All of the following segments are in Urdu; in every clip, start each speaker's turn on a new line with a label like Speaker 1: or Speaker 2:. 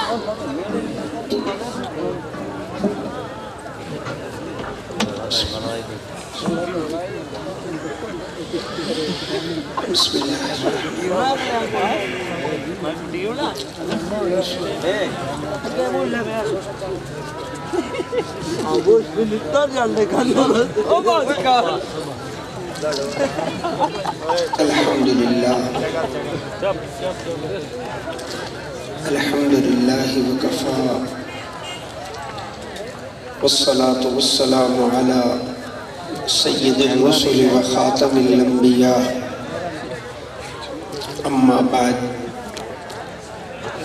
Speaker 1: بسم اللہ الحمد للہ وکفا والصلاة والسلام على سید الرسل وخاتم الانبیاء اما بعد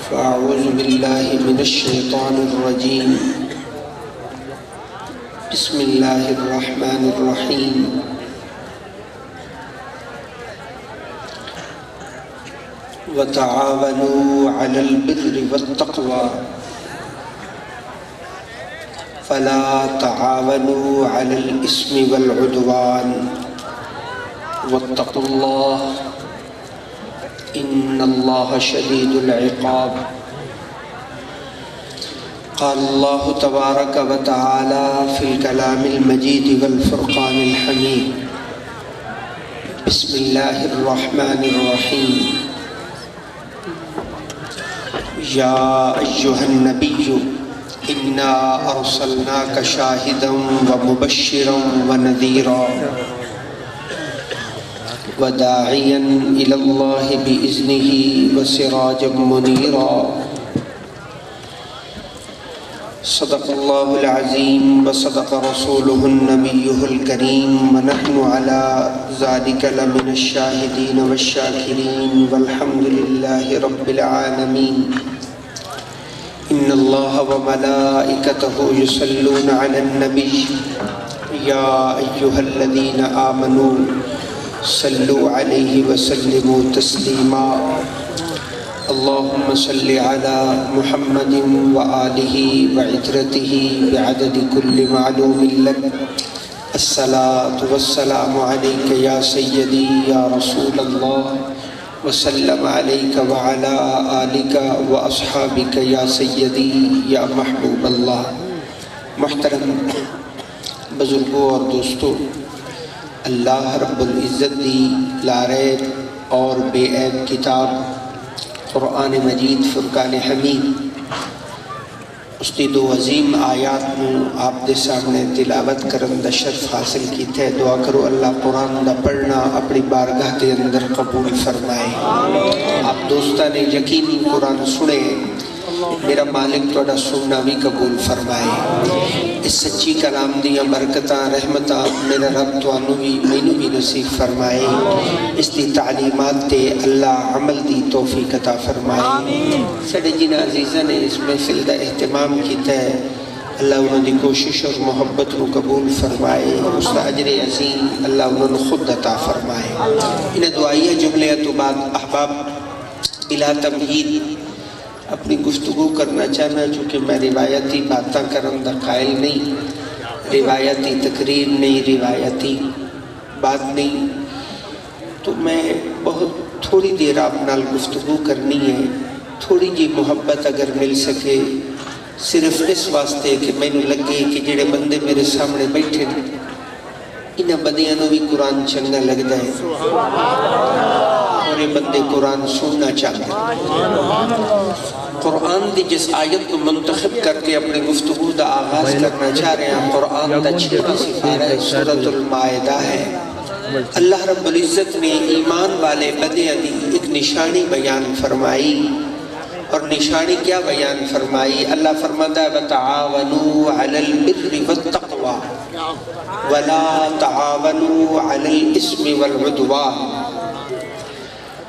Speaker 1: فاعوذ باللہ من الشیطان الرجیم بسم اللہ الرحمن الرحیم وتعاونوا على البر والتقوى فلا تعاونوا على الإثم والعدوان واتقوا الله إن الله شديد العقاب قال الله تبارك وتعالى في الكلام المجيد والفرقان الحميد بسم الله الرحمن الرحيم يا أيها النبي إنا أرسلناك شاهدا ومبشرا ونذيرا وداعيا إلى الله بإذنه وسراجا منيرا صدق الله العظيم وصدق رسوله النبي الكريم ونحن على ذلك لمن الشاهدين والشاكرين والحمد لله رب العالمين إن الله وملائكته يصلون على النبي يا أيها الذين آمنوا صلوا عليه وسلموا تسليما اللهم صل على محمد وآله وعترته بعدد كل معلوم لك الصلاة والسلام عليك يا سيدي يا رسول الله وسلم عليك وعلى آلك وأصحابك يا سيدي يا محبوب اللہ۔ محترم بزرگوں اور دوستوں، اللہ رب العزت دی لاریب اور بے عیب کتاب قرآن مجید فرقان حمید اس دی دو عظیم آیات میں آپ دے سامنے تلاوت کرن دا شرف حاصل کی تھے۔ دعا کرو اللہ قرآن دا پڑھنا اپنی بارگاہ دے اندر قبول فرمائے۔ آپ دوستہ نے یقینی قرآن سنے، میرا مالک توڑا سننا بھی قبول فرمائے۔ اس سچی کلام دیا برکتہ رحمتہ میرا رب توانو بھی مینو بھی نصیب فرمائے۔ اس دی تعلیمات تے اللہ عمل دی توفیق عطا فرمائے۔ سڑے جن عزیزہ نے اس محفل دا اہتمام کیتا ہے، اللہ انہوں دی کوشش اور محبت کو قبول فرمائے، اس دا اجر عظیم اللہ انہوں نے خود عطا فرمائے۔ انہیں دعائیہ جملے تو بعد احباب بلا تمہید اپنی گفتگو کرنا چاہنا، چونکہ میں روایتی باتاں کرن دا قائل نہیں، روایتی تقریر نہیں، روایتی بات نہیں، تو میں بہت تھوڑی دیر آپ نال گفتگو کرنی ہے۔ تھوڑی جی محبت اگر مل سکے، صرف اس واسطے کہ میں نے لگے کہ جڑے بندے میرے سامنے بیٹھے انہاں بندیاں نو بھی قرآن چنگا لگتا ہے اور یہ بندے قرآن سننا چاہتے ہیں۔ قرآن دی جس آیت کو منتخب کر کے اپنے گفتگو دا آغاز کرنا چاہ رہے ہیں، قرآن دا 6واں سپارہ سورۃ المائدہ ہے۔ اللہ رب العزت نے ایمان والے بندیاں دی ایک نشانی بیان فرمائی، اور نشانی کیا بیان فرمائی؟ اللہ فرماتا ہے وَتَعَاوَنُوا عَلَى الْبِرِّ وَالتَّقْوَى وَلَا تَعَاوَنُوا عَلَى الْإِثْمِ وَالْعُدْوَانِ۔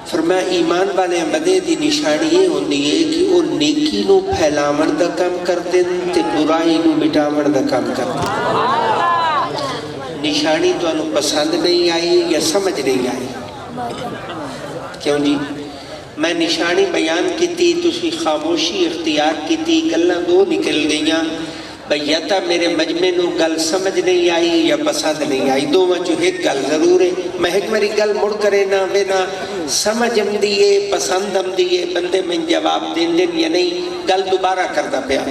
Speaker 1: فرمایا ایمان والے بندے دی نشانی یہ ہوندی ہے کہ وہ نیکی نو پھیلاون دا کام کر دیں تے برائی نو مٹاون دا کام کر دیں۔ نشانی تو انہوں پسند نہیں آئی یا سمجھ نہیں آئی؟ کیوں جی؟ میں نشانی بیان کی تھی، تسی خاموشی اختیار کی تھی، گلہ دو نکل گئیاں، یا تا میرے مجمع نو گل سمجھ نہیں آئی یا پسند نہیں آئی، دو میں جو ایک گل ضرور ہے۔ میں ایک میری گل مڑ کرے نہ وے نہ سمجھ ہم دیئے پسند ہم دیئے بندے میں جواب دین دن یا نہیں گل دوبارہ کردہ پیا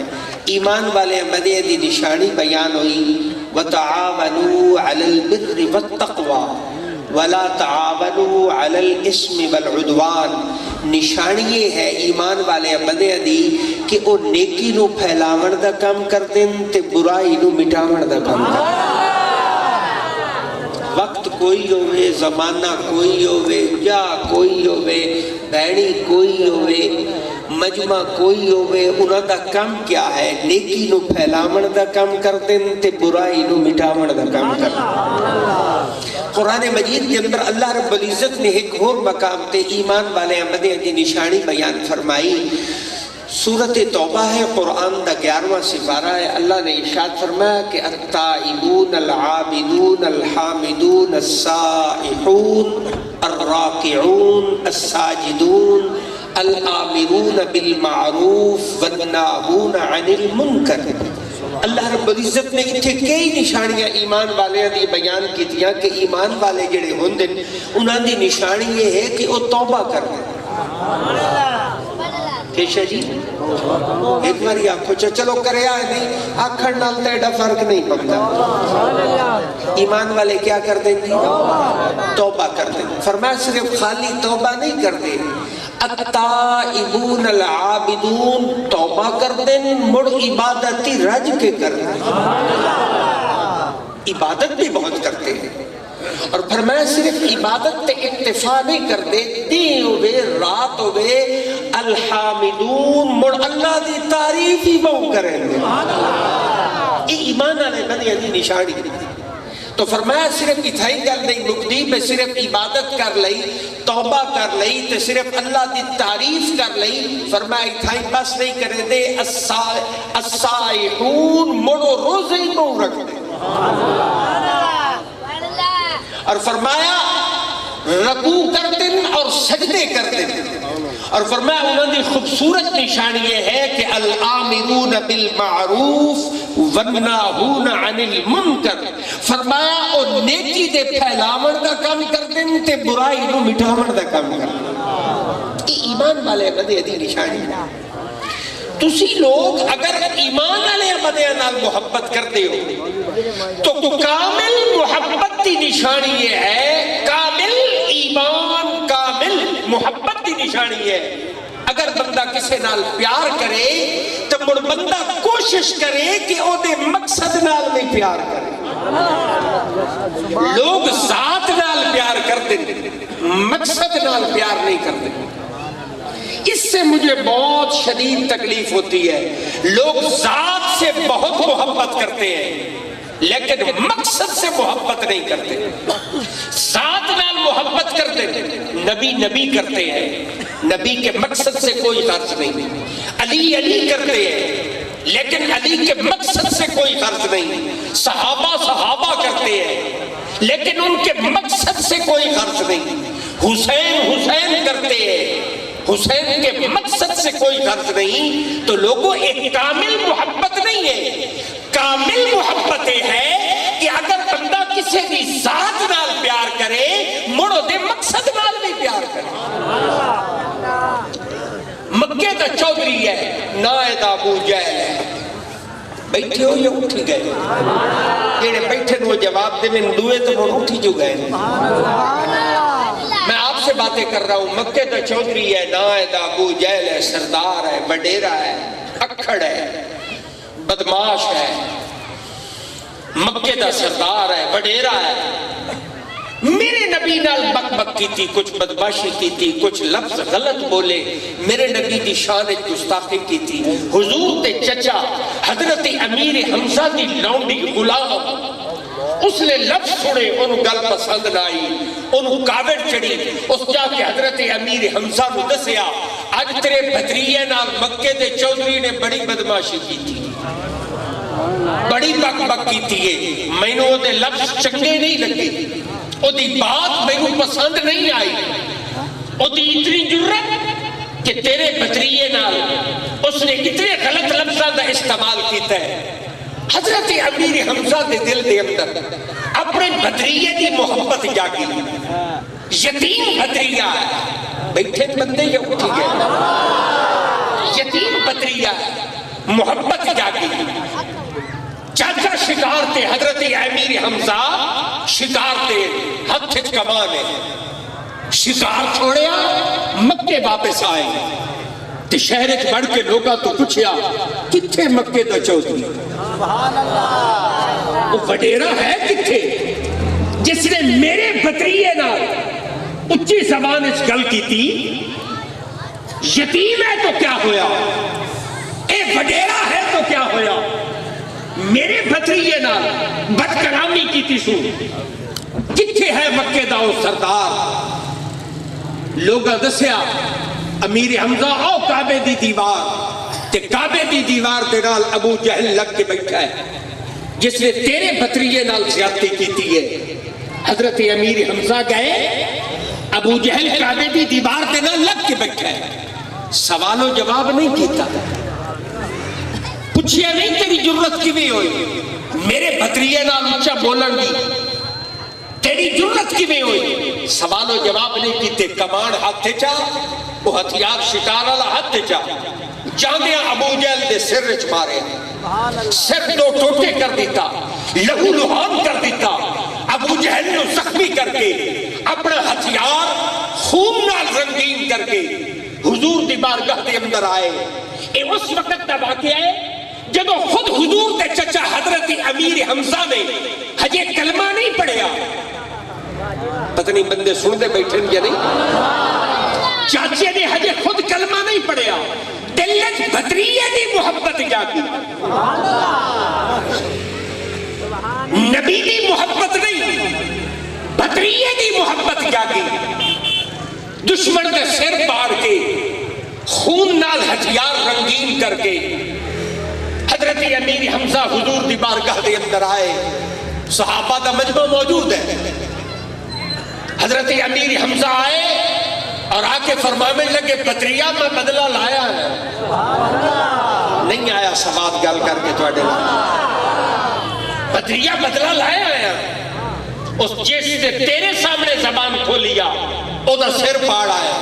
Speaker 1: ایمان والے مدے دی نشانی بیان ہوئی وَتَعَاوَنُوا عَلَى الْبِرِّ وَالتَّقْوَى وَلَا تَعَاوَنُوا عَلَى الْإِسْمِ وَالْعُدْوَانِ نشانی یہ ہے ایمان والے بندے دی کہ او نیکی نو پھیلاون دا کام کر دیں تے برائی نو مٹاون دا کام کر دیں وقت کوئی ہوئے زمانہ کوئی ہوئے جا کوئی ہوئے بینی کوئی ہوئے مجمع کوئی ہوئے انہاں دا کام کیا ہے نیکی نو پھیلاون دا کام کر دیں تے برائی نو مٹاون دا کام کر دیں قرآن مجید کے اندر اللہ رب العزت نے ایک اور مقام تے ایمان والے مدے دی نشانی بیان فرمائی سورۃ توبہ ہے قرآن دا 11واں سپارہ ہے اللہ نے ارشاد فرمایا کہ التائبون العابدون الحامدون السائحون الراکعون الساجدون الآمرون بالمعروف والناہون عن المنکر اللہ رب العزت نے اتھے کئی نشانیاں ایمان والے دی بیان کی دیا کہ ایمان والے جڑے ہوندن انہاں دی نشانی یہ ہے کہ وہ توبہ کر دیں کیشہ جی ایک باری آپ کو چلو کرے آئے نہیں آکھڑ نال تیڑا فرق نہیں پڑتا ایمان والے کیا کر دیں گی توبہ کر دیں فرمایا صرف خالی توبہ نہیں کر دیں التائبون العابدون توبہ کر دیں مڑ عبادتی رج کے کر دیں عبادت بھی بہت کرتے ہیں اور فرمایا صرف عبادت تے اکتفا نہیں کر دے دین ہوئے رات ہوئے الحامدون مڑ اللہ دی تعریف ہی بہو کریں گے یہ ایمان آنے بنی دی نشانی تو فرمایا صرف اتھائی گل نہیں مقدی میں صرف عبادت کر لئی توبہ کر لئی تے صرف اللہ دی تعریف کر لئی فرمایا اتھائی بس نہیں کرے دے السائحون مڑو روزے ہی بہو رکھ دے اور فرمایا رکوع کر دیں اور سجدے کر دیں اور فرمایا انہوں نے خوبصورت نشانی یہ ہے کہ الآمرون بالمعروف والناہون عن المنکر فرمایا او نیکی دے پھیلاون دا کام کر دیں تے برائی نو مٹاون دا کام کر دیں یہ ایمان والے بدے دی نشانی تسی لوگ اگر ایمان والے بدے نال محبت کر دے ہو تو کامل محبت دی نشانی یہ ہے کامل ایمان کامل محبت دی نشانی ہے اگر بندہ کسے نال پیار کرے تو مڑ بندہ کوشش کرے کہ او دے مقصد نال نہیں پیار کرے لوگ ذات نال پیار کرتے مقصد نال پیار نہیں کرتے اس سے مجھے بہت شدید تکلیف ہوتی ہے لوگ ذات سے بہت محبت کرتے ہیں لیکن مقصد سے محبت نہیں کرتے ذات نال محبت کرتے نبی نبی کرتے ہیں نبی کے مقصد سے کوئی غرض نہیں علی علی کرتے ہیں لیکن علی کے مقصد سے کوئی غرض نہیں صحابہ صحابہ کرتے ہیں لیکن ان کے مقصد سے کوئی غرض نہیں حسین حسین کرتے ہیں حسین کے مقصد سے کوئی غرض نہیں تو لوگوں ایک کامل محبت نہیں ہے کامل محبت ہے کہ اگر بندہ کسی بھی ذات نال پیار کرے مڑو دے مقصد نال بھی پیار کرے مکے دا چودھری ہے نائد ابو جہل ہے بیٹھے ہو یا اٹھی گئے جیڑے بیٹھے نو جواب دے میں دوئے تو وہ اٹھی جو گئے میں آپ سے باتیں کر رہا ہوں مکے دا چودھری ہے نائد ابو جہل ہے سردار ہے وڈیرا ہے اکھڑ ہے بدماش ہے مکے دا سردار ہے وڈیرا ہے میرے نبی نال بک بک کی تھی کچھ بدماشی کی تھی کچھ لفظ غلط بولے میرے نبی دی شان گستاخی کی تھی حضور تے چچا حضرت امیر حمزہ دی لونڈی غلام اس نے لفظ سنے انہوں گل پسند نائی انہوں کاوڑ چڑی اس جا کے حضرت امیر حمزہ نو دسیا آج تیرے بھتریے نال مکے دے چودھری نے بڑی بدماشی کی تھی بڑی بک بک کی تھی میں نے دے لفظ چنگے نہیں لگے او دی بات میں نے پسند نہیں آئی او دی اتنی جرت کہ تیرے بھتریے نال اس نے اتنے غلط لفظاں دا استعمال کیتا ہے حضرت امیر حمزہ دے دل دے اندر اپنے بھتریے دی محبت جاگی
Speaker 2: یتیم بتریا بیٹھے بندے یا اٹھی گئے، یتیم بتریا محبت جاگی، چاچا شکار تے حضرت امیر حمزہ شکار تے ہتھ کمانے، شکار چھوڑیا مکے واپس آئے تے شہر وچ بڑھ کے لوگاں تو پوچھیا کتھے مکے دا چودھری، وہ وڈیرا ہے کتھے جس نے میرے بتریے نال اچھی زبان وچ گل کیتی، یتیم ہے تو کیا ہویا، اے وڈیرا ہے تو کیا ہویا، میرے بھتریے نال بد کلامی کیتی سو، کتھے ہے مکے دا او سردار؟ لوگاں دسیا امیر حمزہ آؤ کعبے دی دیوار، تے کعبے دی دیوار دے نال ابو جہل لگ کے بیٹھا ہے جس نے تیرے بھتریے نال زیادتی کیتی ہے۔ حضرت امیر حمزہ گئے، ابو جہل کعبے دی دیوار دے نال لگ کے بیٹھا ہے، سوال و جواب نہیں کیتا، پوچھیا نہیں تیری جرت کیویں ہوئی میرے بھتریے نال اونچا بولن دی، تیری جرت کیویں ہوئی، سوال و جواب نہیں کیتے، کمان ہاتھ چا وہ ہتھیار شکار والا ہاتھ چا، جاندیاں ابو جہل دے سر وچ مارے، سر دو ٹوٹے کر دیتا، لہو لہان کر دیتا، ابو جہل نو زخمی کر کے اپنا ہتھیار خون نال رنگین کر کے حضور دی بارگاہ دے اندر آئے۔ اے اس وقت دا واقعہ ہے جب خود حضور دے چچا حضرت امیر حمزہ نے ہجے کلمہ نہیں پڑھیا، پتہ نہیں بندے سن دے بیٹھے یا نہیں، چاچے نے ہجے خود کلمہ نہیں پڑھیا، دل وچ بھتریے دی محبت جاگی، نبی دی محبت نہیں بھتریے دی محبت جاگی، دشمن دے سر پاڑ کے خون نال ہتھیار رنگین کر کے حضرت امیر حمزہ حضور دی بارگاہ دے اندر آئے، صحابہ دا مجمع موجود ہے، حضرت امیر حمزہ آئے اور آ کے فرمانے لگے بتریا میں بدلہ لایا ہے، نہیں آیا سواد گل کر کے تواڈے بتریا بدلہ لایا ہے، اس جس نے تیرے سامنے زبان کھولیا او دا سر پاڑ آیا،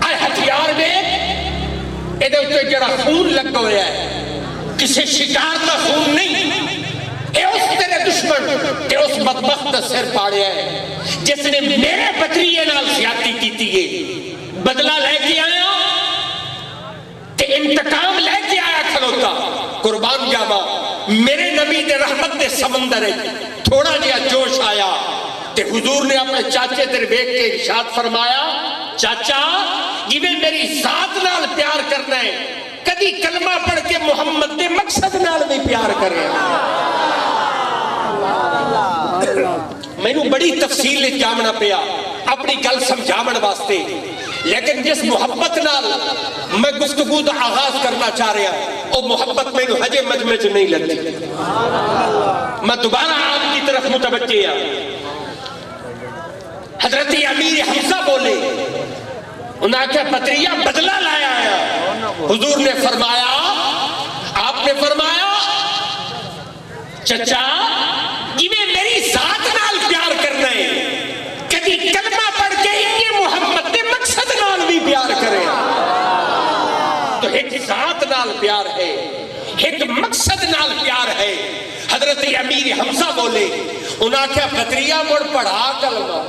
Speaker 2: اے ہتھیار میں ایدے اتے جڑا خون لگ ہویا ہے کسی شکار دا خون نہیں، اے اس تیرے دشمن تے اس بدبخت دا سر پاڑیا ہے جس نے میرے بتریے نال زیادتی کیتی ہے، بدلہ لے کے آیا تے انتقام لے کے آیا کھلوتا، قربان جاوا میرے نبی دے رحمت دے سمندر ہے، تھوڑا جیا جوش آیا تے حضور نے اپنے چاچے تیرے بیک کے ارشاد فرمایا، چاچا جویں میری ذات نال پیار کرنا ہے کدی کلمہ پڑھ کے محمد دے مقصد نال بھی پیار کرے، میں نے بڑی تفصیل جامنا پیا اپنی گل سمجھاون واسطے، لیکن جس محبت نال میں گفتگو دا آغاز کرنا چاہ رہا او محبت میں نے ہجے مجمع چ نہیں لگتی، میں دوبارہ آپ کی طرف متوجہ ہوں۔ حضرت امیر حمزہ بولے، انہوں نے کہا بتریا بدلہ لایا ہے، حضور نے فرمایا، آپ نے فرمایا چچا جویں میری ذات نال پیار کرنا ہے کدی کلمہ پڑھ کے یہ محمد دے مقصد نال بھی پیار کرے، تو ایک ذات نال پیار ہے ایک مقصد نال پیار ہے۔ حضرت امیر حمزہ بولے، انہوں نے کہا بتریا مڑ پڑھا کلمہ،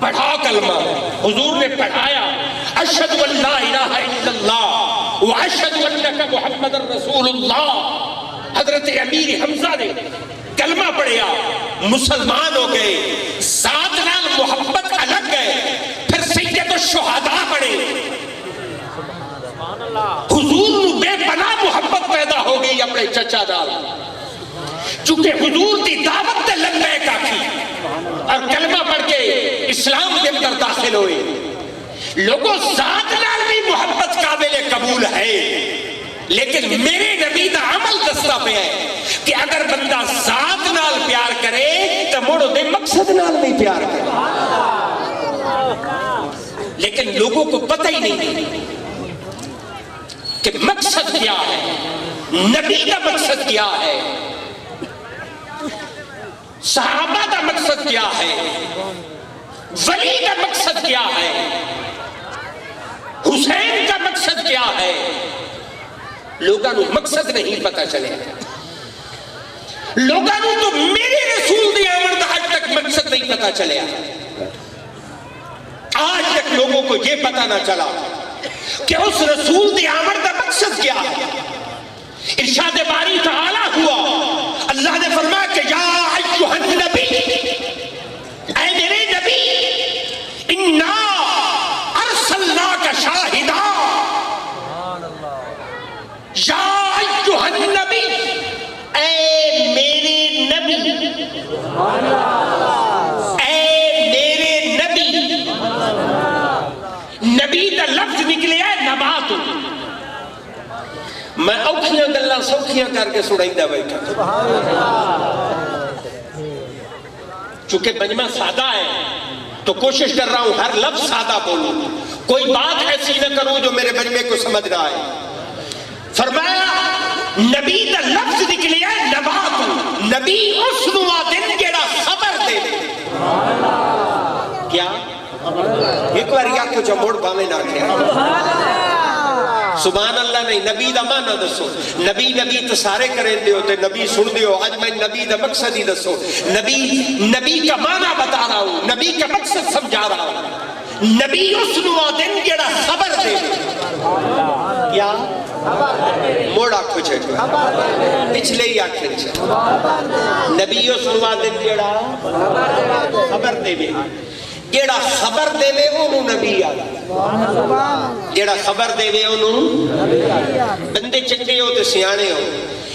Speaker 2: پڑھا کلمہ، حضور نے پڑھایا، اشہد ان لا الہ الا اللہ واشہد انک محمد رسول اللہ۔ حضرت امیر حمزہ نے کلمہ پڑھیا، مسلمان ہو گئے، ذات نال محبت الگ گئے، پھر سید الشہداء پڑھے، حضور نو بے پناہ محبت پیدا ہو گئی اپنے چچا نال، چونکہ حضور دی دعوت تے لبیک آکھی اور کلمہ پڑھ کے اسلام کے اندر داخل ہوئے۔ لوگوں ذات نال بھی محبت قابل قبول ہے، لیکن میرے نبی دا عمل دستا پہ ہے کہ اگر بندہ ذات نال پیار کرے تو مڑ دے مقصد نال نہیں پیار کرے، لیکن لوگوں کو پتہ ہی نہیں کہ مقصد کیا ہے، نبی کا مقصد کیا ہے۔ صحابہ کا مقصد کیا ہے، ولی کا مقصد کیا ہے، حسین کا مقصد کیا ہے، لوگوں کو مقصد نہیں پتا چلے. لوگوں کو تو میرے رسول دی آمد آج تک مقصد نہیں پتا چلیا. آج تک لوگوں کو یہ پتا نہ چلا کہ اس رسول دی آمد کا مقصد کیا ہے. ارشاد باری تعالی ہوا، اللہ نے فرمایا کہ یا ایھا النبی، اے میرے نبی، انا ارسلناک شاہدا، یا ایھا النبی، اے میرے نبی، اے میرے نبی. نبی کا لفظ نکلے ہے نبات. میں اوکھیاں گلاں سوکھیاں کر کے سنائیندہ بیٹھا، چونکہ مجمع سادہ ہے تو کوشش کر رہا ہوں ہر لفظ سادہ بولوں، کوئی بات ایسی نہ کروں جو میرے مجمع کو سمجھ رہا ہے. فرمایا نبی دا لفظ نکلیا ہے نبات. نبی اس نوا دن جیڑا خبر دے دے. کیا ایک بار یا کچھ موڑ باویں نہ کیا سبحان اللہ نہیں. نبی دا معنی دسو. نبی نبی تو سارے کریں دے ہوتے، نبی سن دے ہو. آج میں نبی دا مقصد ہی دسو. نبی کا معنی بتا رہا ہوں، نبی کا مقصد سمجھا رہا ہوں. نبی اس نوا دن جیڑا خبر دے. کیا موڑا کچھ ہے پچھلے ہی آخر نبی اس نوا دن جیڑا خبر دے دے. جیڑا خبر دے وے انہوں نبی آگا. جیڑا خبر دے وے انہوں بندے چنگے ہو تے سیانے ہو.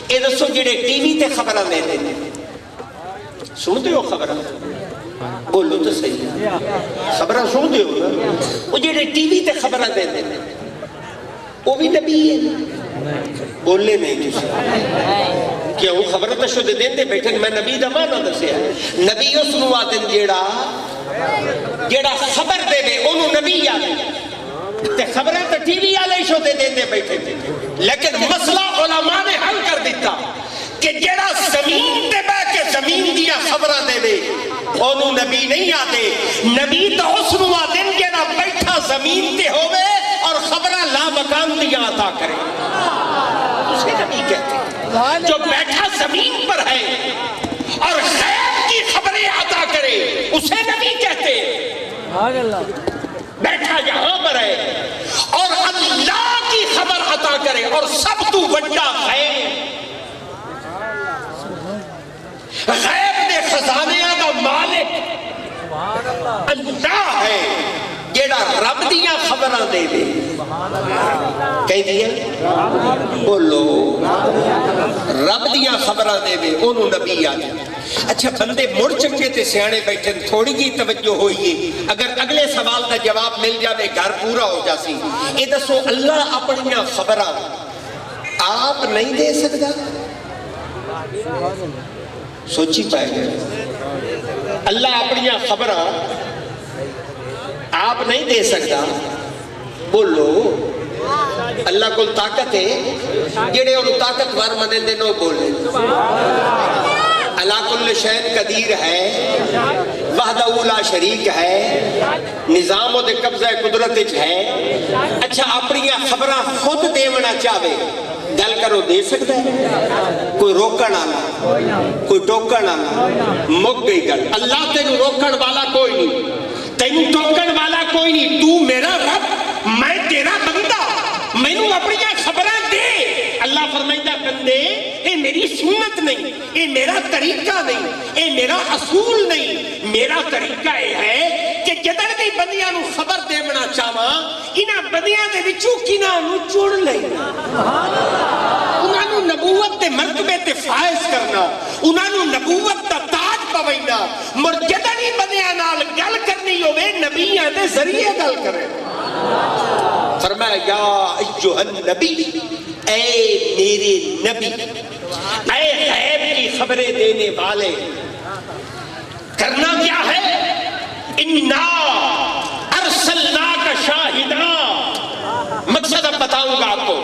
Speaker 2: اے دسو جیڑے ٹی وی تے خبراں دے دے سنتے ہو خبراں؟ بولو تو صحیح. خبراں سنتے ہو؟ وہ جیڑے ٹی وی تے خبراں دے دے وہ بھی نبی ہے؟ بولنے نہیں تسی کیا وہ خبر تشو دے دیں دے بیٹھن. میں نبی دا معنی دسیا. نبی اس نوا دن جیڑا خبر دے دے انہوں نبی آگے تے خبریں تو ٹی وی آلے شو دے دیں دے بیٹھے تھے. لیکن مسئلہ علماء نے حل کر دیتا کہ جیڑا زمین دے بے کے زمین دیا خبرہ دے دے انہوں نبی نہیں آتے. نبی تو اس نوا دن جیڑا بیٹھا زمین تے ہوئے اور خبرہ لا مکان دیا عطا کرے اسے نبی کہتے ہیں. جو بیٹھا زمین پر ہے اور غیب کی خبریں عطا کرے اسے نبی کہتے ہیں. بیٹھا یہاں پر ہے اور اللہ کی خبر عطا کرے اور سب تو بڑا غیب دے خزانیاں دا مالک اللہ ہے جیڑا رب دیا خبراں دے دے. کہہ دیا بولو رب دیا خبراں دے دے انہوں نبی آتے. اچھا بندے مڑ چنگے تے سیانے بیٹھے تھوڑی جی توجہ ہوئیے. اگر اگلے سوال دا جواب مل جاوے گھر پورا ہو جاسی. اے دسو اللہ اپنی خبراں آپ نہیں دے سکتا؟ سوچی پائے گئے اللہ اپنی خبراں آپ نہیں دے سکتا. بولو اللہ کو طاقت ہے جڑے انہوں طاقتور منے دے نو بولے. اللہ کل شین قدیر ہے، وحدہ لا شریک ہے، نظام و دے قبضہ قدرت ہے. اچھا اپنی خبراں خود دیونا چاہے گل کرو دے سکتا ہے؟ کوئی روکن آنا کوئی ٹوکن آنا مک گئی گل. اللہ تینوں روکن والا کوئی نہیں، تینوں ٹوکن والا کوئی نہیں. تو میرا رب میں تیرا بندہ، میں نو اپنی خبراں دے. اللہ فرمائیدہ بندے اے میری سنت نہیں، اے میرا طریقہ نہیں، اے میرا اصول نہیں. میرا طریقہ یہ ہے کہ جدر دی بندیاں نو خبر دے بنا چاہواں انہاں بندیاں دے وچوں کنہاں نو چڑ لینا، انہاں نو نبوت دے مرتبے تے فائز کرنا، انہاں نو نبوت دا تاج پوینا. مرجدہ نہیں بندیاں نال گل کرنی ہوئے نبیاں دے ذریعے گل کرے. فرمایا یا ایھا النبی، اے میرے نبی، اے غیب کی خبریں دینے والے. کرنا کیا ہے؟ انا ارسلناک شاہدا. مقصد اب بتاؤں گا آپ کو،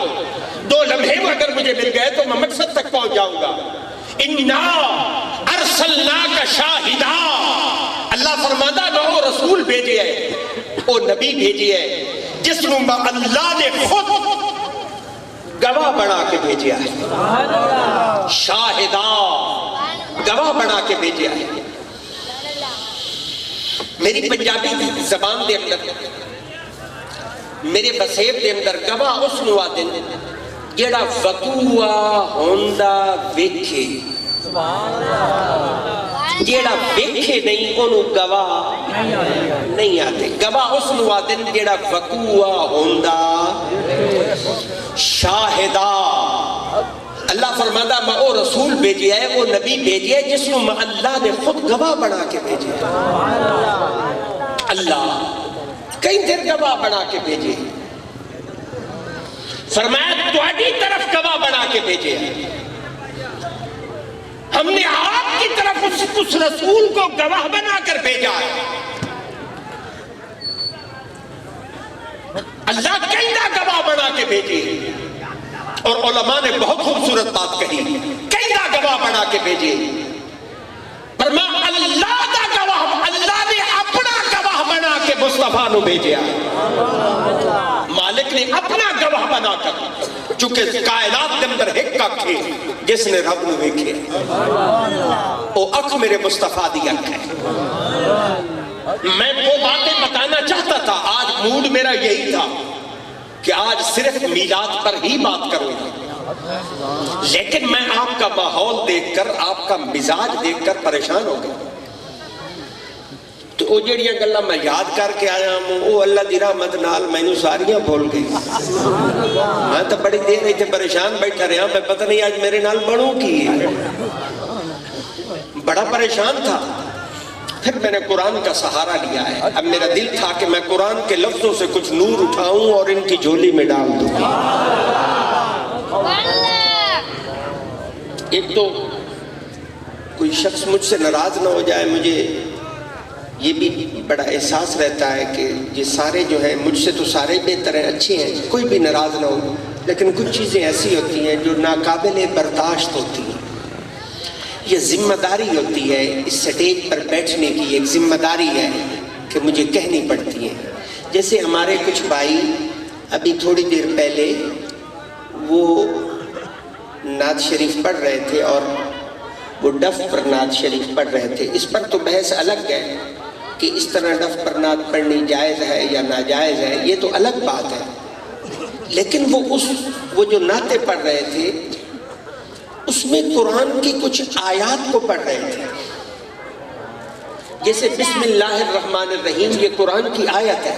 Speaker 2: 2 لمحے اگر مجھے مل گئے تو میں مقصد تک پہنچ جاؤں گا. انا ارسلناک شاہدا، اللہ فرماتا ہے وہ رسول بھیجے ہے، وہ نبی بھیجے ہے جس نو اللہ نے خود گواہ بنا کے بھیجیا ہے، شاہدہ گواہ بنا کے بھیجیا ہے۔ میری پنجابی زبان دے اندر، میرے بسیب دے اندر گواہ اس نو آدن جیڑا وقوع ہوندا ویکھے، جیڑا ویکھے نہیں انہوں گواہ نہیں آتے۔ گواہ اس نو آدن جیڑا وقوع ہوندا شاہدہ۔ اللہ فرماتا میں وہ رسول بھیجیا ہے، وہ نبی بھیجیا ہے جس میں اللہ نے خود گواہ بنا کے بھیجیا ہے۔ اللہ کئی دیر گواہ بنا کے بھیجے، فرمایا تواڈی طرف گواہ بنا کے بھیجے، ہم نے آپ کی طرف اس رسول کو گواہ بنا کر بھیجا ہے۔ اللہ کیسا گواہ بنا کے بھیجے، اور علماء نے بہت خوبصورت بات کہی، کیسا گواہ بنا کے بھیجے، فرمایا اللہ کا گواہ، اللہ نے اپنا گواہ بنا کے مصطفیٰ نو بھیجا، مالک نے اپنا گواہ بنا کر، چونکہ کائنات کے اندر ایک اکھ ہے جس نے رب نو دیکھے، وہ اکھ میرے مصطفیٰ دی اکھ ہے۔ میں وہ باتیں بتانا چاہتا تھا، آج موڈ میرا یہی تھا کہ آج صرف میلاد پر ہی بات کروں گا، لیکن میں آپ کا ماحول دیکھ کر، آپ کا مزاج دیکھ کر پریشان ہو گیا۔ تو وہ جڑیاں گلاں میں یاد کر کے آیا ہوں، وہ اللہ دی رحمت نال مینوں ساریاں بھول گئی۔ میں تو بڑی دیر ایتھے پریشان بیٹھا رہا، میں پتہ نہیں آج میرے نال بنوں کی ہے، بڑا پریشان تھا۔ پھر میں نے قرآن کا سہارا لیا ہے، اب میرا دل تھا کہ میں قرآن کے لفظوں سے کچھ نور اٹھاؤں اور ان کی جھولی میں ڈال دوں۔ ایک تو کوئی شخص مجھ سے ناراض نہ ہو جائے، مجھے یہ بھی بڑا احساس رہتا ہے کہ یہ سارے جو ہیں مجھ سے تو سارے بہتر ہیں، اچھے ہیں، کوئی بھی ناراض نہ ہو، لیکن کچھ چیزیں ایسی ہوتی ہیں جو ناقابل برداشت ہوتی ہیں۔ یہ ذمہ داری ہوتی ہے، اس سٹیج پر بیٹھنے کی ایک ذمہ داری ہے کہ مجھے کہنی پڑتی ہے۔ جیسے ہمارے کچھ بھائی ابھی تھوڑی دیر پہلے وہ نعت شریف پڑھ رہے تھے اور وہ ڈف پر نعت شریف پڑھ رہے تھے۔ اس پر تو بحث الگ ہے کہ اس طرح ڈف پر نعت پڑھنی جائز ہے یا ناجائز ہے، یہ تو الگ بات ہے، لیکن وہ جو نعتیں پڑھ رہے تھے اس میں قرآن کی کچھ آیات کو پڑھ رہے تھے، جیسے بسم اللہ الرحمن الرحیم، یہ قرآن کی آیت ہے،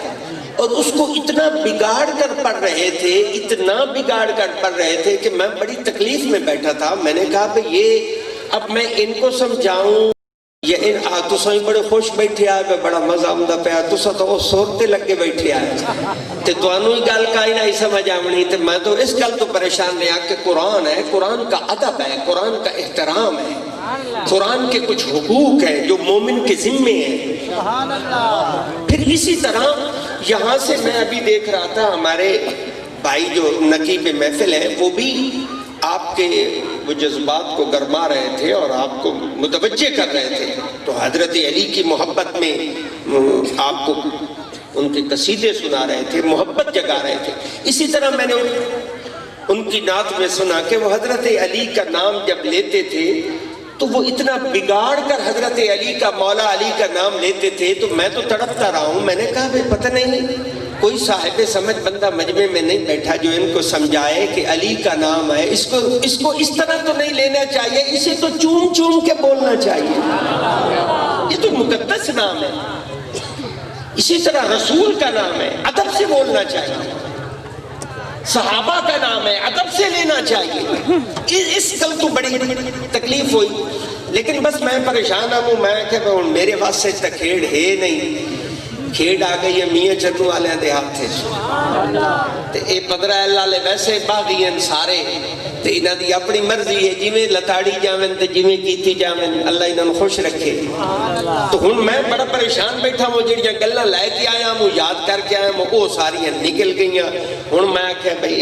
Speaker 2: اور اس کو اتنا بگاڑ کر پڑھ رہے تھے، اتنا بگاڑ کر پڑھ رہے تھے کہ میں بڑی تکلیف میں بیٹھا تھا۔ میں نے کہا کہ یہ اب میں ان کو سمجھاؤں یا ان تساں بڑے خوش بیٹھے آئے، میں بڑا مزہ آمدہ پیا، تساں تو وہ سورتے لگے بیٹھے آئے تے توانوں ہی گل کائی نہ ہی سمجھ آمنی، تے میں تو اس گل تو پریشان رہا کہ قرآن ہے، قرآن کا ادب ہے، قرآن کا احترام ہے، قرآن کے کچھ حقوق ہیں جو مومن کے ذمے ہیں۔ پھر اسی طرح یہاں سے میں ابھی دیکھ رہا تھا ہمارے بھائی جو نقیب محفل ہیں، وہ بھی آپ کے وہ جذبات کو گرما رہے تھے اور آپ کو متوجہ کر رہے تھے، تو حضرت علی کی محبت میں آپ کو ان کے قصیدے سنا رہے تھے، محبت جگا رہے تھے۔ اسی طرح میں نے ان کی نعت میں سنا کہ وہ حضرت علی کا نام جب لیتے تھے تو وہ اتنا بگاڑ کر حضرت علی کا، مولا علی کا نام لیتے تھے، تو میں تو تڑپتا رہا ہوں۔ میں نے کہا بھئی پتہ نہیں کوئی صاحب سمجھ بندہ مجمع میں نہیں بیٹھا جو ان کو سمجھائے کہ علی کا نام ہے، اس کو اس طرح تو نہیں لینا چاہیے، اسے تو چوم چوم کے بولنا چاہیے، یہ تو مقدس نام ہے۔ اسی طرح رسول کا نام ہے، ادب سے بولنا چاہیے، صحابہ کا نام ہے، ادب سے لینا چاہیے۔ اس کل تو بڑی تکلیف ہوئی، لیکن بس میں پریشان ہوں، میں کہ میرے واسطے تک کھیڑ ہے نہیں، کھیڑ آ گئی ہے میاں چنو والے دے ہاتھ تے اے 15 اللہ لے ویسے باغی ہیں سارے، تے انہاں دی اپنی مرضی ہے، جویں لتاڑی جاویں تے جویں کیتی جاویں، اللہ انہاں نوں خوش رکھے۔ تو ہن میں بڑا پریشان بیٹھا ہوں، جڑیاں گلاں لے کے آیا ہوں، یاد کر کے آیا ہوں، وہ ساریاں نکل گئیاں۔ ہن میں آکھیا بھئی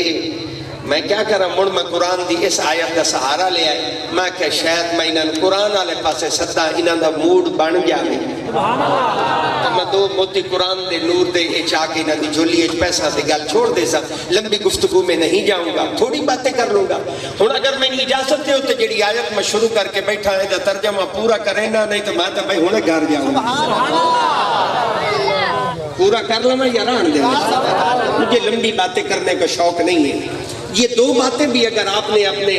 Speaker 2: میں کیا کرا مڑ میں قرآن دی اس آیت کا سہارا لے آئے میں کہ شاید میں انہاں قرآن والے پاسے سدا انہاں دا موڈ بن جاوے تو میں دو موتی قرآن دے نور دے چاہ کے انہاں دی جھولی پیسہ دے گل چھوڑ دے سا لمبی گفتگو میں نہیں جاؤں گا تھوڑی باتیں کر لوں گا ہن اگر میں اجازت دے ہوتے جڑی آیت میں شروع کر کے بیٹھا ہے دا ترجمہ پورا کرے نا نہیں تو میں تو بھائی ہنے گھر جاؤں پورا کر لینا یا رہن دے مجھے لمبی باتیں کرنے کا شوق نہیں ہے یہ دو باتیں بھی اگر آپ نے اپنے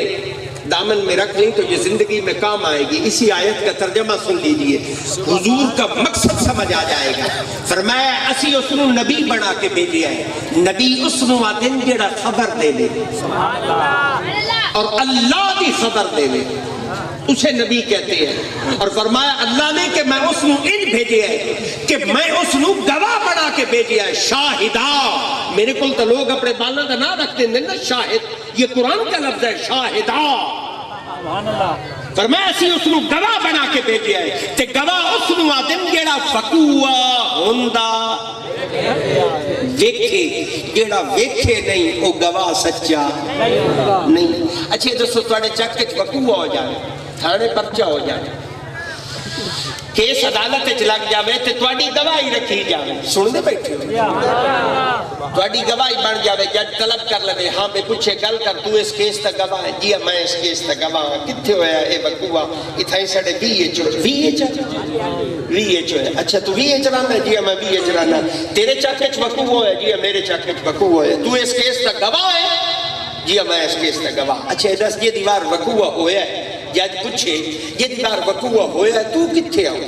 Speaker 2: دامن میں رکھ لیں تو یہ زندگی میں کام آئے گی اسی آیت کا ترجمہ سن لیجئے حضور کا مقصد سمجھ آ جائے گا فرمایا اسی اسنو نبی بنا کے بھیجیا ہے نبی اسنو آدن جڑا خبر دے لے اور اللہ دی خبر دے لے اسے نبی کہتے ہیں اور فرمایا اللہ نے کہ میں اسنو ان بھیجے ہے کہ میں اسنو گواہ بنا کے بھیجے ہے شاہدہ میرے کل تو لوگ اپنے بالا کا نام رکھتے ہیں نا شاہد یہ قرآن کا لفظ ہے شاہدہ فرمایا اسی اسنو گواہ بنا کے بھیجے ہے کہ گواہ اسنو آدم جیڑا فقوہ ہوندہ ویکھے جیڑا ویکھے نہیں وہ گواہ سچا نہیں اچھے دوستو تواڈے چک کے فقوہ ہو جائے تھانے پرچہ ہو جائے کیس عدالت لگ جاوے تے تواڈی گواہی رکھی جاوے سن دے بیٹھے تواڈی گواہی بن جاوے جج طلب کر لے ہاں بے پوچھے گل کر تو اس کیس تا گواہ ہے جی میں اس کیس تا گواہ ہوں کتھے ہویا اے بکوا اتھائی ساڈے وی ایچ ہے اچھا تو وی ایچ رانا جی میں وی ایچ رانا تیرے چاکے چ بکوا ہویا جی میرے چاکے چ بکوا ہویا تو اس کیس تا گواہ ہے جی میں اس کیس تا گواہ اچھا دس یہ دیوار بکوا ہویا ہے جج پوچھے یہ دیوار وقوع ہویا ہے تو کتھے آؤں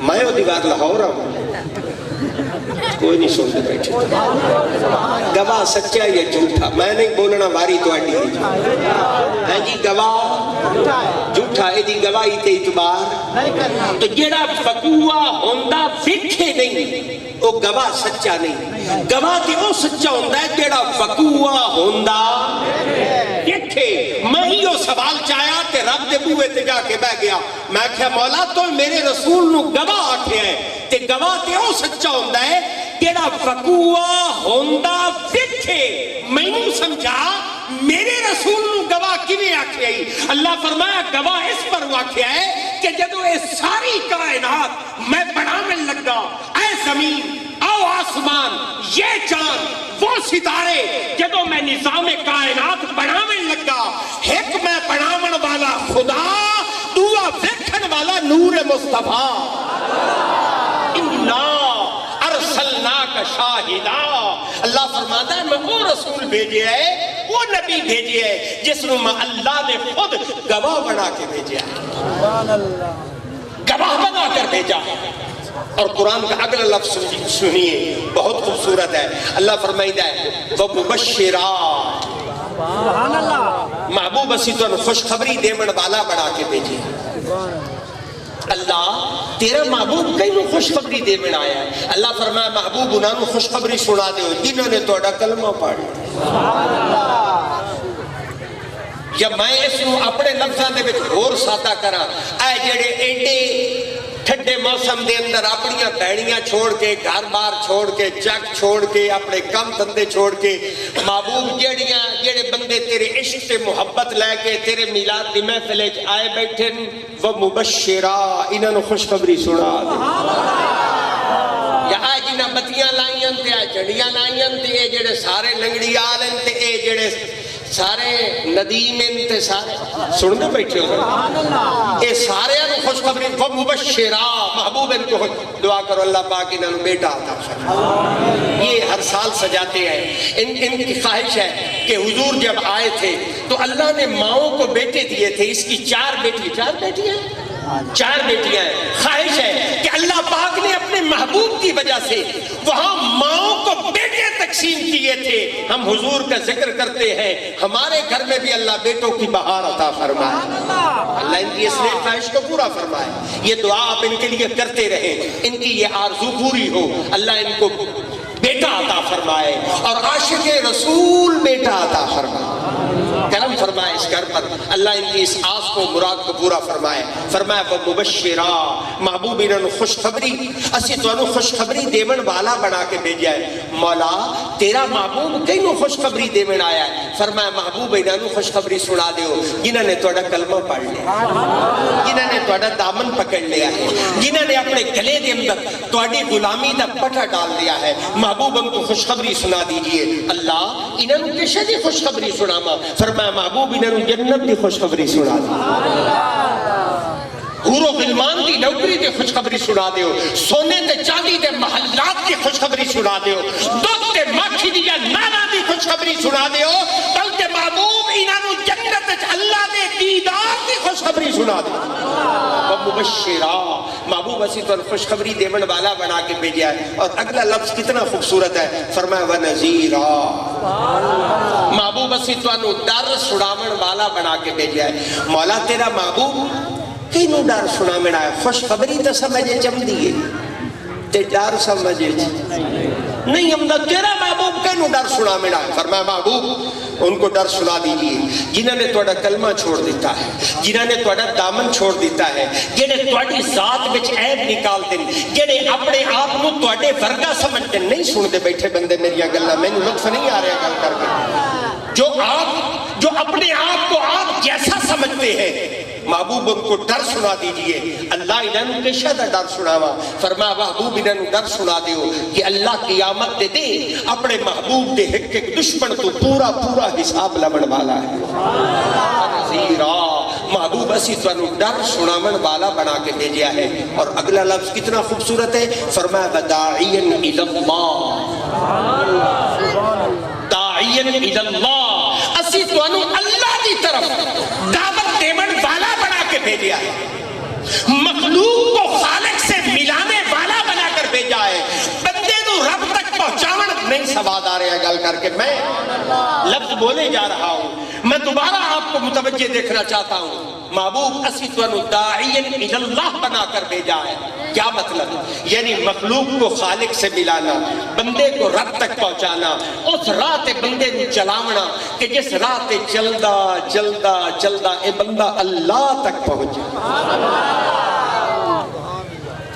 Speaker 2: میں وہ دیوار لاہور آؤں کوئی نہیں سنتے بیٹھے گواہ سچا یا جھوٹا میں نہیں بولنا واری تو آڈی ہے جی گواہ جھوٹا ہے دی گواہی تے اعتبار تو جیڑا وقوع ہوندہ ویکھے نہیں وہ گواہ سچا نہیں گواہ تے وہ سچا ہوندہ ہے جیڑا وقوع ہوندہ دیکھے میں ہی وہ سوال چاہیا کہ رب دے بوئے تے جا کے بہ گیا میں کہا مولا تو میرے رسول نو گواہ آکھے ہیں تے گواہ تے وہ سچا ہوندہ ہے جیڑا وقوع ہوندہ دیکھے میں نو سمجھا میرے رسول نو گواہ کیویں آکھے ہی اللہ فرمایا گواہ اس پر واقع ہے کہ جدو یہ ساری کائنات میں بنانے لگا اے زمین او آسمان یہ چاند وہ ستارے جدو میں نظام کائنات بنانے لگا ایک میں بناون والا خدا دعا دیکھن والا نور مصطفیٰ انا ارسلناک شاہدہ اللہ فرماتا ہے میں وہ رسول بھیجے ہے وہ نبی بھیجے ہے جس نے اللہ نے خود گواہ بنا کے بھیجے ہے گواہ بنا کر بھیجا ہے اور قرآن کا اگلا لفظ سنیے بہت خوبصورت ہے اللہ فرمائیدہ ہے وَمُبَشِّرَاتٍ محبوب اسی تو خوشخبری دیمن والا بنا کے بھیجے اللہ تیرا محبوب کئی نو خوشخبری دیمن آیا ہے اللہ فرمایا محبوب انہوں نے خوشخبری سنا دے ہو جنہوں نے توڑا کلمہ پاڑی یا میں اس نو اپنے لفظاں دے وچ اور سادہ کرا اے جڑے ایڈے ٹھنڈے موسم دے اندر اپنیاں بہنیاں چھوڑ کے گھر بار چھوڑ کے چک چھوڑ کے اپنے کم دندے چھوڑ کے محبوب جڑے بندے تیرے عشق سے محبت لے کے تیرے میلاد دی محفل وچ آئے بیٹھے وہ مبشرہ انہاں نو خوشخبری سنا دے یا آئے جنہاں بتیاں لائیاں تے آئے جڑیاں لائیاں تے اے جڑے سارے لنگڑی آلن تے اے جڑے سارے ندیم انتے سارے سننے بیٹھے ہو اے سارے انہوں خوشخبری مبشرہ محبوب ان کو دعا کرو اللہ پاک انہوں بیٹا آتا فرمائے یہ ہر سال سجاتے ہیں ان کی خواہش ہے کہ حضور جب آئے تھے تو اللہ نے ماؤں کو بیٹے دیے تھے اس کی 4 بیٹیاں ہیں خواہش ہے کہ اللہ پاک نے اپنے محبوب کی وجہ سے وہاں ماؤں کو بیٹے تقسیم کیے تھے ہم حضور کا ذکر کرتے ہیں ہمارے گھر میں بھی اللہ بیٹوں کی بہار عطا فرمائے اللہ ان کی اس نے خواہش کو پورا فرمائے یہ دعا آپ ان کے لیے کرتے رہیں ان کی یہ آرزو پوری ہو اللہ ان کو بیٹا عطا فرمائے اور عاشق رسول بیٹا عطا فرمائے کرم فرمائے اس گھر پر، اللہ ان کی اس آس کو مراد کو پورا فرمائے۔ فرمایا مبشرا، محبوب انہوں خوشخبری، اسی تو انہوں خوشخبری دیون والا بنا کے بھیجا ہے۔ مولا تیرا محبوب کینوں خوشخبری دیون آیا ہے؟ فرمایا محبوب انہوں خوشخبری سنا دیو جنہوں نے توڑا کلمہ پڑھ لیا، جنہوں نے توڑا دامن پکڑ لیا ہے، جنہوں نے اپنے گلے دے اندر توڑی غلامی دا پٹا ڈال دیا ہے۔ محبوب ان کو خوشخبری سنا دیجئے۔ اللہ انہوں کشے دی خوشخبری سناما؟ فرمایا محبوب انہوں جنت دی خوشخبری سنا دی، حور و غلمان دی نوکری دی خوشخبری سنا دیو، سونے تے چاندی دے محلات دی خوشخبری سنا دیو، دودھ تے مکھی دی یا نانا دی خوشخبری سنا دیو، بلکہ محبوب انہوں جنت اللہ دے دیدار دی خوشخبری سنا دیو۔ مبشرہ، محبوب اسی تو خوشخبری دیون والا بنا کے بھیجا ہے۔ اور اگلا لفظ کتنا خوبصورت ہے، فرمایا ونذیرا، محبوب اسی تو ڈر سناون والا بنا کے بھیجا ہے۔ مولا تیرا محبوب کینوں ڈر سنا میں آیا؟ خوشخبری تو سمجھے چم دیئے تے ڈر سمجھے نہیں ہمدہ، تیرا محبوب کینوں ڈر سنا میں آیا؟ فرمایا محبوب ان کو ڈر سنا دیجئے جنہوں نے توڑا کلمہ چھوڑ دیتا ہے، جنہوں نے توڑا دامن چھوڑ دیتا ہے، جنہیں توڑی ذات بچ عیب نکال دیں، جنہیں اپنے آپ کو توڑے ورگا سمجھتے نہیں۔ سن دے بیٹھے بندے میری گلہ، میں لطف نہیں آ رہا گل کر کے، جو اپنے آپ کو آپ جیسا سمجھتے ہیں، محبوب ان کو ڈر سنا دیجئے۔ اللہ انہوں نے شہدہ ڈر سناوا، فرمایا محبوب انہوں ڈر سنا دیو کہ اللہ قیامت دے دے اپنے محبوب دے ایک ایک دشمن تو پورا پورا حساب لبن والا ہے۔ محبوب اسی تو ڈر سناون والا بنا کے بھیجیا ہے۔ اور اگلا لفظ کتنا خوبصورت ہے، فرمایا وداعین الی اللہ، داعین الی اللہ، اسی تو اللہ دی طرف دعوت دیون والا بنا کے بھیجیا ہے، مخلوق کو خالق سے ملانے والا بنا کر بھیجا ہے، بندے نو رب تک پہنچاون نہیں سواد آ رہے ہیں گل کر کے میں لفظ بولے جا رہا ہوں، میں دوبارہ آپ کو متوجہ دیکھنا چاہتا ہوں۔ محبوب اسی تو داعین الی اللہ بنا کر بھیجا ہے، کیا مطلب؟ یعنی مخلوق کو خالق سے ملانا، بندے کو رب تک پہنچانا، اس راہ تے بندے کو چلاونا کہ جس راہ تے چلدا چلدا چلدا اے بندہ اللہ تک پہنچ جائے۔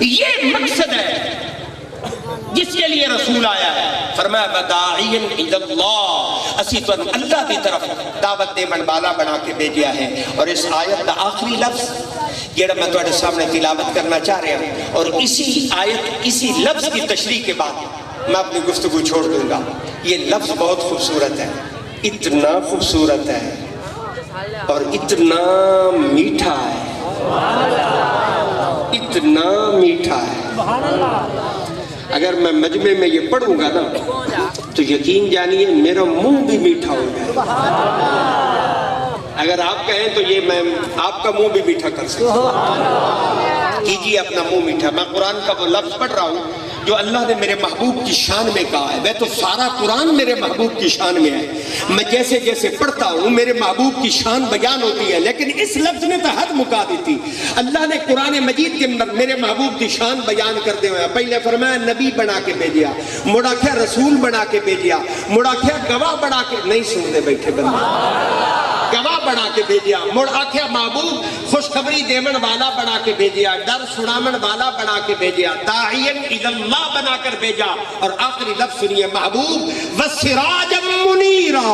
Speaker 2: یہ مقصد ہے جس کے لیے رسول آیا ہے۔ فرمایا وداعین الی اللہ، اسی تو اللہ کی طرف دعوت دیون والا بنا کے بھیجیا ہے۔ اور اس آیت کا آخری لفظ جڑا میں تواڈے سامنے تلاوت کرنا چاہ رہا ہوں، اور اسی آیت اسی لفظ کی تشریح کے بعد میں اپنی گفتگو چھوڑ دوں گا۔ یہ لفظ بہت خوبصورت ہے، اتنا خوبصورت ہے اور اتنا میٹھا ہے، اتنا میٹھا ہے۔ اگر میں مجمع میں یہ پڑھوں گا نا تو یقین جانیے میرا منہ بھی میٹھا ہو جائے۔ اگر آپ کہیں تو یہ میں آپ کا منہ بھی میٹھا کر سکتا ہوں۔ کیجئے اپنا منہ میٹھا۔ میں قرآن کا وہ لفظ پڑھ رہا ہوں جو اللہ نے میرے محبوب کی شان میں کہا ہے۔ میں تو سارا قرآن میرے محبوب کی شان میں ہے، میں جیسے جیسے پڑھتا ہوں میرے محبوب کی شان بیان ہوتی ہے، لیکن اس لفظ نے تو حد مکا دی تھی۔ اللہ نے قرآن مجید کے اندر میرے محبوب کی شان بیان کرتے ہوئے پہلے فرمایا نبی بنا کے بھیجیا، مڑا کیا رسول بنا کے بھیجیا، مڑا کیا گواہ بنا کے، نہیں سن دے بیٹھے بندے، گواہ بنا کے بھیجیا، مڑ آکھیا محبوب خوشخبری دیون والا بنا کے بھیجیا، ڈر سنامن والا بنا کے بھیجیا، داعین الی اللہ بنا کر بھیجا۔ اور آخری لفظ سنیے، محبوب وسراجا منیرا،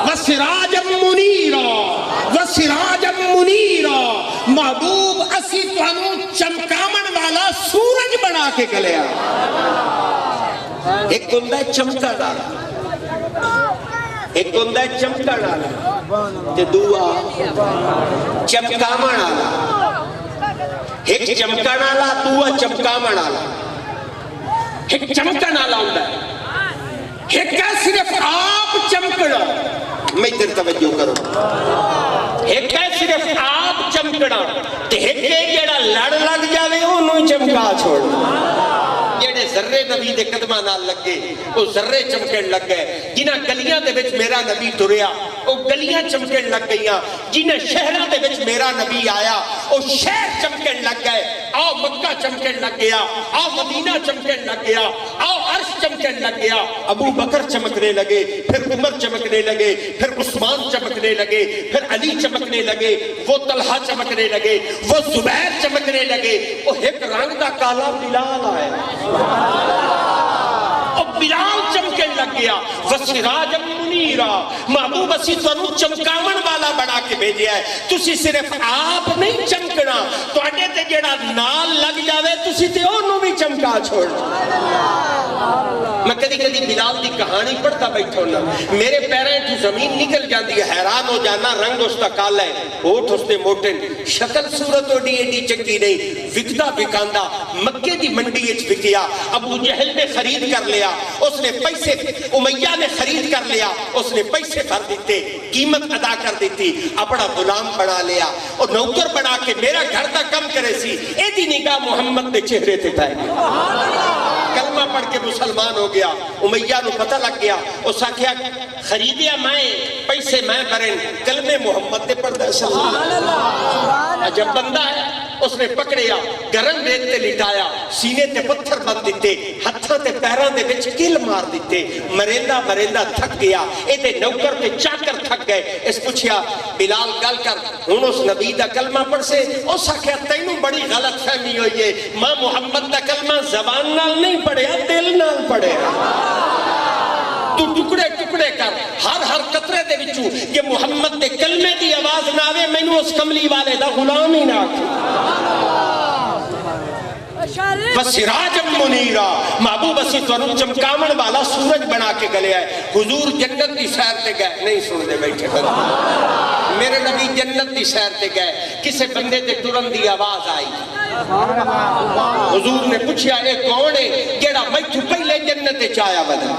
Speaker 2: وسراجا منیرا، وسراجا منیرا، محبوب اسی تانوں چمکاون والا سورج بنا کے گلیا۔ ایک ہوندا ہے چمکا والا، ایک ہوندا ہے چمکا والا تے دوسرا چمکاون والا۔ ایک چمکن والا دوسرا چمکاون والا۔ ایک چمکن والا ہوندا ہے، ایک ہے صرف آپ چمکنا، میں ادھر توجہ کرو، ایک ہے صرف آپ چمکنا تے ایک ہے جڑا لڑ لگ جاوے اونوں چمکا چھوڑنا۔ جڑے ذرے نبی دے قدماں نال لگے او ذرے چمکن لگ گئے، جنہاں گلیاں دے وچ میرا نبی ٹریا او گلیاں چمکن لگ گئیاں، جنہاں شہراں دے وچ میرا نبی آیا او شہر چمکن لگ گئے۔ آؤ مکہ چمکن لگ گیا، آؤ مدینہ چمکن لگ گیا، آؤ عرش چمکن لگ گیا، ابو بکر چمکنے لگے، پھر عمر چمکنے لگے، پھر عثمان چمکنے لگے، پھر علی چمکنے لگے، وہ طلحہ چمکنے لگے، وہ زبیر چمکنے لگے، وہ ایک رنگ دا کالا بلال آئے، اور بلال چمکن لگ گیا، وَسِرَاجًا مُنِيرًا، محبوب اسی تنو چمکاون والا بنا کے بھیجیا ہے، تسی صرف آپ نہیں چمکنا، تو اڈے تے جڑا نال لگ جاوے تسی تے انہوں بھی چمکا چھوڑنا۔ میں کدی کدی بلال دی کہانی پڑھتا بیٹھا ہونا، میرے پیریں تو زمین نکل جاندی ہے، حیران ہو جانا، رنگ اس کا کالا ہے، ہوٹ اس نے موٹے، شکل صورت اڈی ایڈی چنگی نہیں، وکدا بکاندا مکے دی منڈی وچ وکیا، ابو جہل نے خرید کر لیا، اس نے پیسے، امیہ نے خرید کر لیا، اس نے پیسے بھر دیتے، قیمت ادا کر دیتی، اپنا غلام بنا لیا اور نوکر بنا کے میرا گھر دا کم کرے سی، اے دی نگاہ محمد دے چہرے تے پائے کلمہ پڑھ کے مسلمان ہو گیا، امیہ نو پتہ لگ گیا، اس آکھیا خریدیا میں پیسے میں بھریں، کلمہ محمد دے پڑھ دے صلی اللہ، جب بندہ ہے اس نے پکڑیا، گرم ریت تے لٹایا، سینے تے پتھر بند دیتے، ہتھاں تے پیران دے بچ کل مار دیتے، مریندہ مریندہ تھک گیا، اے دے نوکر تے چاکر تھک گئے، اس پوچھیا بلال گل کر، ہون اس نبی دا کلمہ پڑھ سے، اس آکھیا تینوں بڑی غلط فہمی ہوئی ہے، ماں محمد دا کلمہ زبان نال نہیں پڑھیا، دل نال پڑھیا، تو ٹکڑے ٹکڑے کر، ہر قطرے دے وچوں کہ محمد دے کلمے دی آواز نہ آوے، میں نو اس کملی والے دا غلام ہی نہ وَسِرَاجًا مُنِيرًا، محبوب اسی تنو چمکاون والا سورج بنا کے گلے آئے، حضور جنت دی سیر تے گئے، نہیں سن دے بیٹھے بندے، میرے نبی جنت دی سیر تے گئے، کسے بندے تے ٹرن دی آواز آئی، حضور نے پوچھا اے کون ہے جیڑا میتھو پہلے جنت تے چایا ودا،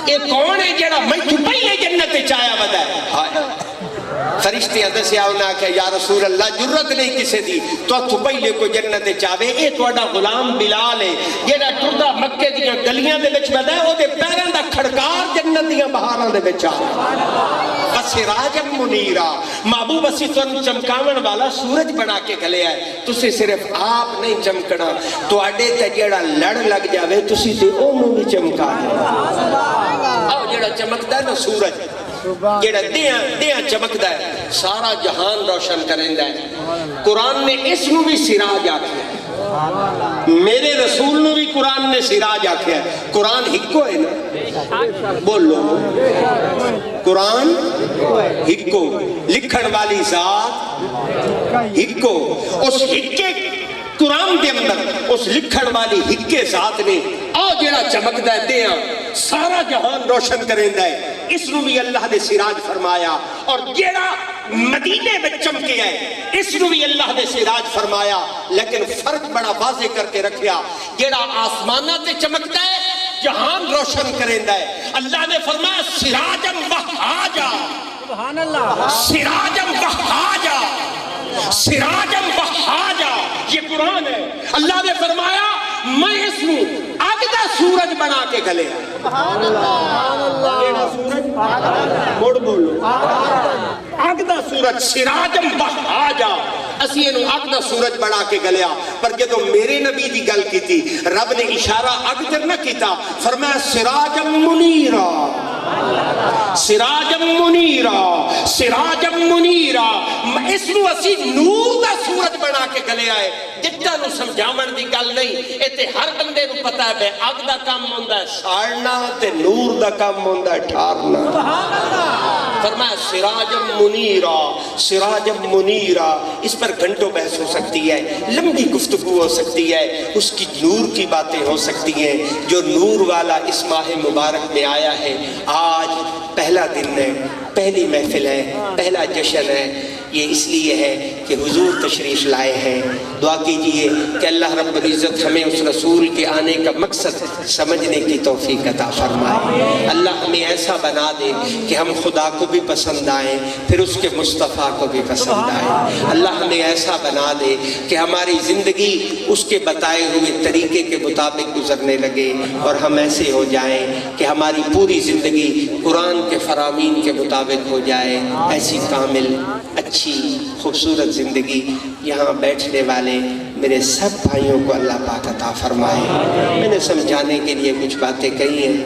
Speaker 2: اے کون ہے جیڑا میتھو پہلے جنت تے چایا ودا ہے، فرشتے اندر سے آؤنا کہ یا رسول اللہ جرت نہیں کسے دی تو پہلے کو جنت چاہے، اے توڑا غلام بلال ہے جیڑا ٹردہ مکے دیا گلیاں دے بچ بدا ہے، او دے پیران دا کھڑکار جنت دیا بہاران دے بچ آئے، وَسِرَاجًا مُنِيرًا، محبوب اسی تن چمکاون والا سورج بنا کے گلے آئے، تسی صرف آپ نہیں چمکنا، تو اڈے تے جیڑا لڑ لگ جاوے تسی تے انہوں بھی چمکا دے، آؤ جیڑا چمکتا ہے نا سورج، جیڑا دیاں چمکتا ہے، سارا جہان روشن کرندہ ہے، قرآن نے اس نو بھی سراج آکھیا، میرے رسول نو بھی قرآن نے سراج آکھیا ہے، قرآن ہکو ہے نا، بولو قرآن ہکو، لکھن والی ذات ہکو، اس ہکے قرآن دے اندر اس لکھن والی ہکے ذات نے آ جیڑا چمکدا ہے دیاں سارا جہان روشن کریندا ہے، اس نو بھی اللہ نے سراج فرمایا، اور جیڑا مدینے میں چمکے ہے اس نو بھی اللہ نے سراج فرمایا، لیکن فرق بڑا واضح کر کے رکھیا، جیڑا آسمانہ تے چمکتا ہے جہان روشن کریندا ہے، اللہ نے فرمایا سراجم وحاجا، سبحان اللہ، سراجم وحاجا، سراجم وحاجا، یہ قرآن ہے، اللہ نے فرمایا میں اس نو آگدہ سورج بنا کے گلے، سبحان اللہ، یہ سورج موڑ بولو، آگدہ سورج، سراجم وحاجا، اسی انہوں آگدہ سورج بنا کے گلیا، پر جدو میرے نبی دی گل کی تھی رب نے اشارہ اگدر نہ کیتا، فرمایا سراجم منیرا، سراجم منیرا، سراجم منیرا، اس نو اسی نور دا سورج بنا کے گلے آئے، جتنا نو سمجھاون دی گل نہیں، ایتے ہر بندے نو پتہ ہے بے اگ دا کام ہوندہ ہے ساڑنا تے نور دا کام ہوندہ ہے ٹھارنا، فرمایا سراجم منیرا، سراجم منیرا، اس پر گھنٹوں بحث ہو سکتی ہے، لمبی گفتگو ہو سکتی ہے، اس کی نور کی باتیں ہو سکتی ہیں، جو نور والا اس ماہ مبارک میں آیا ہے، آج پہلا دن ہے، پہلی محفل ہے، پہلا جشن ہے، یہ اس لیے ہے کہ حضور تشریف لائے ہیں، دعا کیجئے کہ اللہ رب العزت ہمیں اس رسول کے آنے کا مقصد سمجھنے کی توفیق عطا فرمائے، اللہ ہمیں ایسا بنا دے کہ ہم خدا کو بھی پسند آئیں، پھر اس کے مصطفیٰ کو بھی پسند آئیں، اللہ ہمیں ایسا بنا دے کہ ہماری زندگی اس کے بتائے ہوئے طریقے کے مطابق گزرنے لگے، اور ہم ایسے ہو جائیں کہ ہماری پوری زندگی قرآن کے فرامین کے مطابق ہو جائے، ایسی کامل اچھی خوبصورت زندگی
Speaker 1: یہاں بیٹھنے والے میرے سب بھائیوں کو اللہ پاک عطا فرمائے۔ میں نے سمجھانے کے لیے کچھ باتیں کہی ہیں،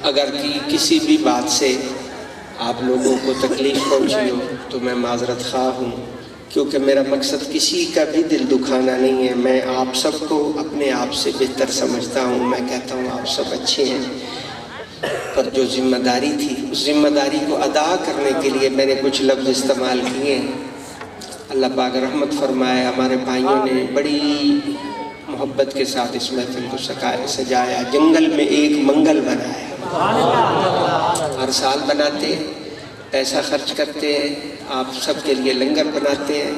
Speaker 1: اگر کسی بھی بات سے آپ لوگوں کو تکلیف پہنچی ہو تو میں معذرت خواہ ہوں، کیونکہ میرا مقصد کسی کا بھی دل دکھانا نہیں ہے۔ میں آپ سب کو اپنے آپ سے بہتر سمجھتا ہوں، میں کہتا ہوں آپ سب اچھے ہیں، پر جو ذمہ داری تھی اس ذمہ داری کو ادا کرنے کے لیے میں نے کچھ لفظ استعمال کیے ہیں۔ اللہ پاک رحمت فرمائے، ہمارے بھائیوں نے بڑی محبت کے ساتھ اس محفل کو سجایا، جنگل میں ایک منگل بنایا۔ ہر سال بناتے ہیں، پیسہ خرچ کرتے ہیں، آپ سب کے لیے لنگر بناتے ہیں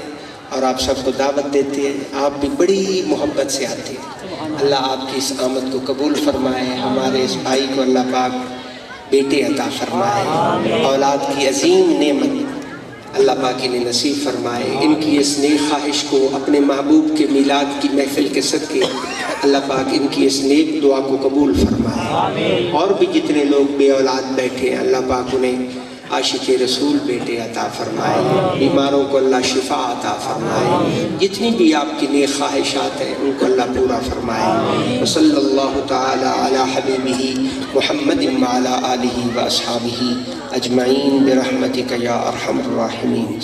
Speaker 1: اور آپ سب کو دعوت دیتے ہیں، آپ بھی بڑی محبت سے آتے ہیں۔ اللہ آپ کی اس آمد کو قبول فرمائے، ہمارے اس بھائی کو اللہ پاک بیٹے عطا فرمائے، اولاد کی عظیم نعمت اللہ پاک انہیں نصیب فرمائے۔ ان کی اس نیک خواہش کو اپنے محبوب کے میلاد کی محفل کے صدقے اللہ پاک ان کی اس نیک دعا کو قبول فرمائے۔ اور بھی جتنے لوگ بے اولاد بیٹھے ہیں اللہ پاک انہیں عاشق رسول بیٹے عطا فرمائے، بیماروں کو اللہ شفا عطا فرمائے، جتنی بھی آپ کی نیک خواہشات ہیں ان کو اللہ پورا فرمائے۔ وصلی اللہ تعالی علی حبیبہ محمد وعلی آلہ واصحابہ اجمعین برحمتک یا ارحم الراحمین۔